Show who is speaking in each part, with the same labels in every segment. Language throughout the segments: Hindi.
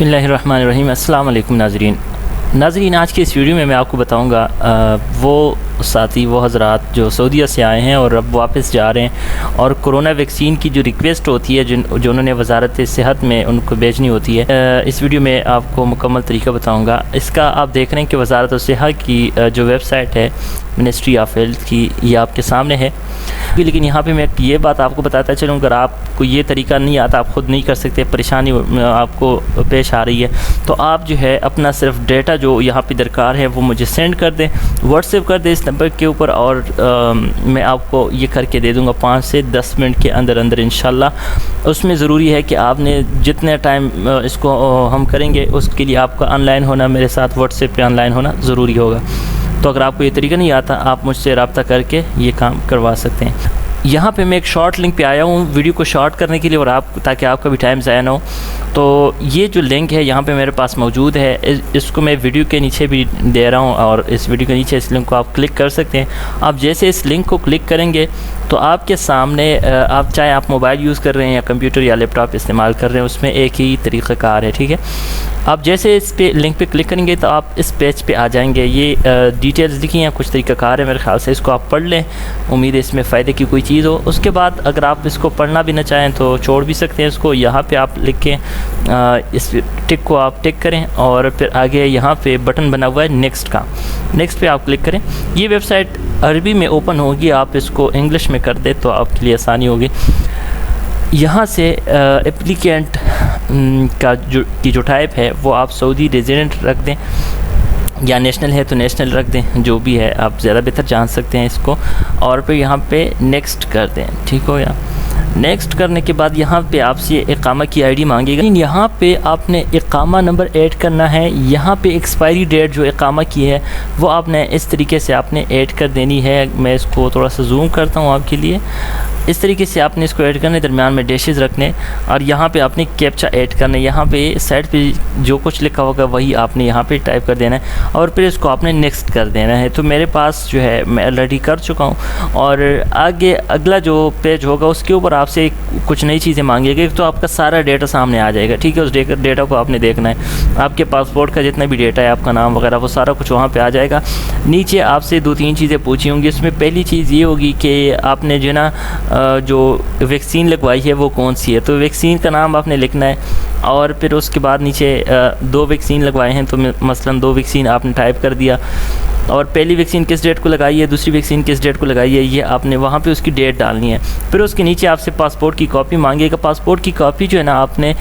Speaker 1: बिस्मिल्लाहिर्रहमानिर्रहीम। अस्सलाम वालेकुम नाज़रीन, आज की इस वीडियो में मैं आपको बताऊंगा वो साथी, वो हज़रात जो सऊदीया से आए हैं और अब वापस जा रहे हैं और कोरोना वैक्सीन की जो रिक्वेस्ट होती है जो उन्होंने वजारत सेहत में उनको भेजनी होती है, इस वीडियो में आपको मुकम्मल तरीका बताऊंगा। इसका आप देख रहे हैं कि वजारत सेहत की जो वेबसाइट है मिनिस्ट्री ऑफ हेल्थ की, ये आपके सामने है। लेकिन यहाँ पे मैं ये बात आपको बताता चलूँ, अगर आपको ये तरीका नहीं आता, आप ख़ुद नहीं कर सकते, परेशानी आपको पेश आ रही है, तो आप जो है अपना सिर्फ डेटा जो यहाँ पे दरकार है वो मुझे सेंड कर दें, व्हाट्सएप कर दें इस नंबर के ऊपर, और मैं आपको ये करके दे दूँगा 5 से 10 मिनट के अंदर अंदर इंशाल्लाह। उसमें ज़रूरी है कि आपने जितने टाइम इसको हम करेंगे उसके लिए आपका ऑनलाइन होना, मेरे साथ व्हाट्सएप पे ऑनलाइन होना ज़रूरी होगा। तो अगर आपको ये तरीका नहीं आता, आप मुझसे रब्ता करके ये काम करवा सकते हैं। यहाँ पे मैं एक शॉर्ट लिंक पे आया हूँ वीडियो को शॉर्ट करने के लिए, और ताकि आपका भी टाइम ज़ाया ना हो। तो ये जो लिंक है यहाँ पे मेरे पास मौजूद है, इसको मैं वीडियो के नीचे भी दे रहा हूँ, और इस वीडियो के नीचे इस लिंक को आप क्लिक कर सकते हैं। आप जैसे इस लिंक को क्लिक करेंगे तो आपके सामने आप चाहे आप मोबाइल यूज़ कर रहे हैं या कंप्यूटर या लैपटॉप इस्तेमाल कर रहे हैं, उसमें एक ही तरीक़ाकार है, ठीक है। आप जैसे इस पे लिंक पे क्लिक करेंगे तो आप इस पेज पे आ जाएंगे। ये डिटेल्स लिखी हैं, कुछ तरीक़ाकार है मेरे ख्याल से, इसको आप पढ़ लें, उम्मीद है इसमें फ़ायदे की कोई चीज़ हो। उसके बाद अगर आप इसको पढ़ना भी ना चाहें तो छोड़ भी सकते हैं इसको। यहाँ पे आप लिख के इस टिक को आप टिक करें, और फिर आगे यहाँ पे बटन बना हुआ है नेक्स्ट का, नेक्स्ट पे आप क्लिक करें। ये वेबसाइट अरबी में ओपन होगी, आप इसको इंग्लिश में कर दें तो आपके लिए आसानी होगी। यहाँ से एप्लीकेंट का जो टाइप है वो आप सऊदी रेजिडेंट रख दें, या नेशनल है तो नेशनल रख दें, जो भी है आप ज़्यादा बेहतर जान सकते हैं इसको। और फिर यहाँ पे नेक्स्ट कर दें, ठीक हो गया। नेक्स्ट करने के बाद यहाँ पे आपसे इकामा की आईडी मांगेगा, यहाँ पे आपने इकामा नंबर ऐड करना है। यहाँ पे एक्सपायरी डेट जो इकामा की है वो आपने इस तरीके से आपने ऐड कर देनी है। मैं इसको थोड़ा सा जूम करता हूँ आपके लिए। इस तरीके से आपने इसको ऐड करने, दरमियान में डैशेस रखने, और यहाँ पे आपने कैप्चा ऐड करना है। यहाँ पे साइड पे जो कुछ लिखा होगा वही आपने यहाँ पे टाइप कर देना है, और फिर इसको आपने नेक्स्ट कर देना है। तो मेरे पास जो है मैं ऑलरेडी कर चुका हूँ, और आगे अगला जो पेज होगा उसके ऊपर आपसे कुछ नई चीज़ें मांगेगी। तो आपका सारा डेटा सामने आ जाएगा, ठीक है। उस डेटा को आपने देखना है, आपके पासपोर्ट का जितना भी डेटा है, आपका नाम वगैरह, वो सारा कुछ वहाँ पर आ जाएगा। नीचे आपसे 2-3 चीज़ें पूछी होंगी। उसमें पहली चीज़ ये होगी कि आपने जो ना जो वैक्सीन लगवाई है वो कौन सी है, तो वैक्सीन का नाम आपने लिखना है। और फिर उसके बाद नीचे 2 वैक्सीन लगवाए हैं तो मसलन 2 वैक्सीन आपने टाइप कर दिया, और पहली वैक्सीन किस डेट को लगाई है, दूसरी वैक्सीन किस डेट को लगाई है, ये आपने वहाँ पे उसकी डेट डालनी है। फिर उसके नीचे आपसे पासपोर्ट की कॉपी मांगेगा। पासपोर्ट की कॉपी जो है ना आपने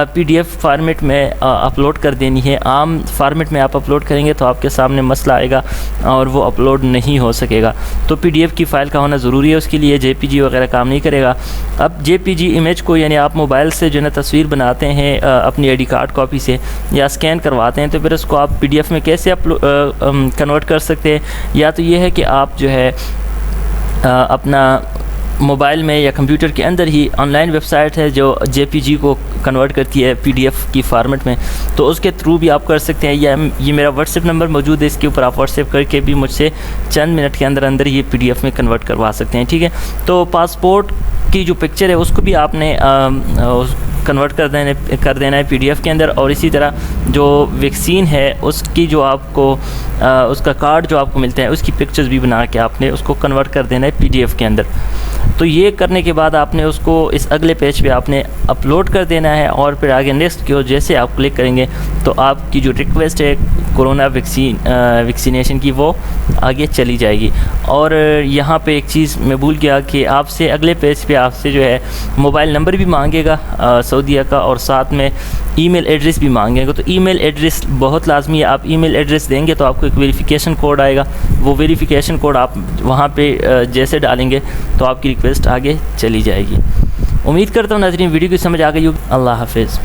Speaker 1: PDF फॉर्मेट में अपलोड कर देनी है। आम फॉर्मेट में आप अपलोड करेंगे तो आपके सामने मसला आएगा और वो अपलोड नहीं हो सकेगा। तो PDF की फ़ाइल का होना ज़रूरी है, उसके लिए JPG वगैरह काम नहीं करेगा। अब JPG इमेज को, यानी आप मोबाइल से जो है ना तस्वीर बनाते हैं अपनी ID कार्ड कॉपी से या स्कैन करवाते हैं, तो फिर उसको आप PDF में कैसे कन्वर्ट कर सकते हैं। या तो ये है कि आप जो है अपना मोबाइल में या कंप्यूटर के अंदर ही ऑनलाइन वेबसाइट है जो JPG को कन्वर्ट करती है PDF की फॉर्मेट में, तो उसके थ्रू भी आप कर सकते हैं। या ये मेरा व्हाट्सएप नंबर मौजूद है, इसके ऊपर आप व्हाट्सएप करके भी मुझसे चंद मिनट के अंदर अंदर ये PDF में कन्वर्ट करवा सकते हैं, ठीक है। तो पासपोर्ट की जो पिक्चर है उसको भी आपने कन्वर्ट कर देना है PDF के अंदर, और इसी तरह जो वैक्सीन है उसकी जो आपको उसका कार्ड जो आपको मिलता है उसकी पिक्चर्स भी बना के आपने उसको कन्वर्ट कर देना है PDF के अंदर। तो ये करने के बाद आपने उसको इस अगले पेज पे आपने अपलोड कर देना है, और फिर आगे नेक्स्ट की ओर जैसे आप क्लिक करेंगे तो आपकी जो रिक्वेस्ट है कोरोना वैक्सीनेशन की वो आगे चली जाएगी। और यहाँ पे एक चीज़ मैं भूल गया कि आपसे अगले पेज पे आपसे जो है मोबाइल नंबर भी मांगेगा सऊदीया का, और साथ में ईमेल एड्रेस भी मांगेगा। तो ईमेल एड्रेस बहुत लाजमी है। आप ईमेल एड्रेस देंगे तो आपको एक वेरिफिकेशन कोड आएगा, वो वेरिफिकेशन कोड आप वहाँ पे जैसे डालेंगे तो आपकी रिक्वेस्ट आगे चली जाएगी। उम्मीद करता हूँ नाज़रीन वीडियो की समझ आ गई होगी। अल्लाह हाफिज़।